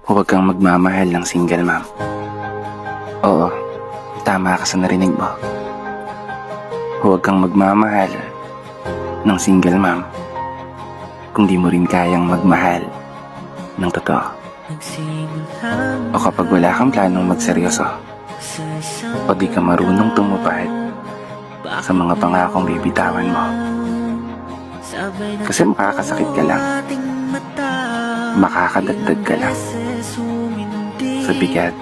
Huwag kang magmamahal ng single mom. Oo, tama ka sa narinig mo. Huwag kang magmamahal ng single mom kung di mo rin kayang magmahal ng totoo. O kapag wala kang planong magseryoso, o di ka marunong tumupad sa mga pangakong bibitawan mo. Kasi makakasakit ka lang, makakadagdag ka lang sa bigat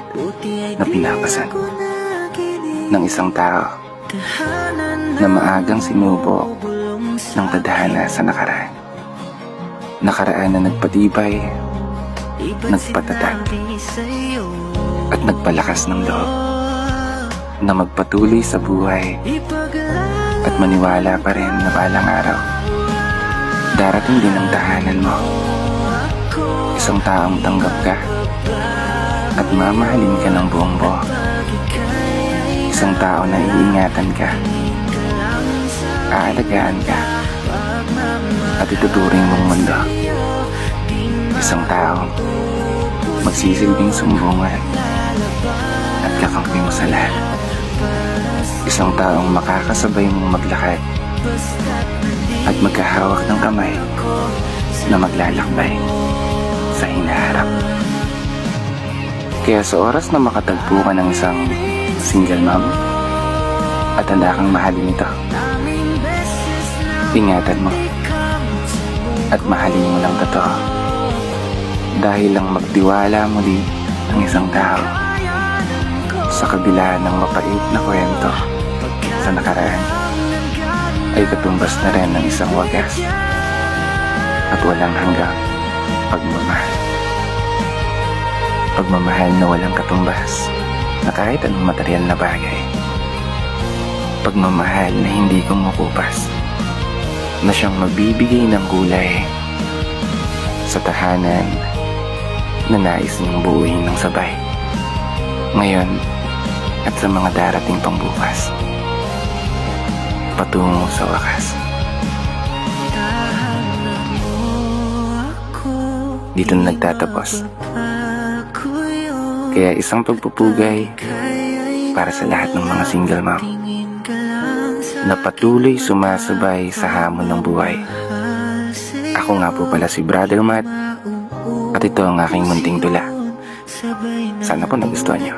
na pinapasan ng isang tao na maagang sinubok ng tadhana sa nakaraan. Nakaraan na nagpatibay, nagpatatag, at nagpalakas ng loob na magpatuloy sa buhay at maniwala pa rin na balang araw darating din ang tahanan mo. Isang taong tanggap ka at mamahalin ka ng buong buo. Isang tao na iingatan ka, aalagaan ka, at ituturing mong mundo. Isang tao magsisilbing sumbungan at kakampi mo sa lahat. Isang taong makakasabay mong maglakad at magkahawak ng kamay na maglalakbay sa hinaharap. Kaya sa oras na makatagpo ka ng isang single mom at handa kang mahalin ito, ingatan mo at mahalin mo lang totoo. Dahil lang magtiwala muli ang isang tao sa kabila ng mapait na kwento sa nakaraan ay katumbas na rin ng isang wagas at walang hanggang pagmamahal. Pagmamahal na walang katumbas na kahit anong material na bagay. Pagmamahal na hindi kumukupas, na siyang magbibigay ng kulay sa tahanan na nais niyong buuin ng sabay ngayon at sa mga darating pang bukas patungo sa wakas. Dito na nagtatapos. Kaya isang pagpupugay para sa lahat ng mga single mom na patuloy sumasabay sa hamon ng buhay. Ako nga po pala si Brother Matt at ito ang aking munting tula. Sana po nagustuhan niyo.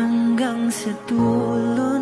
Hanggang sa dulo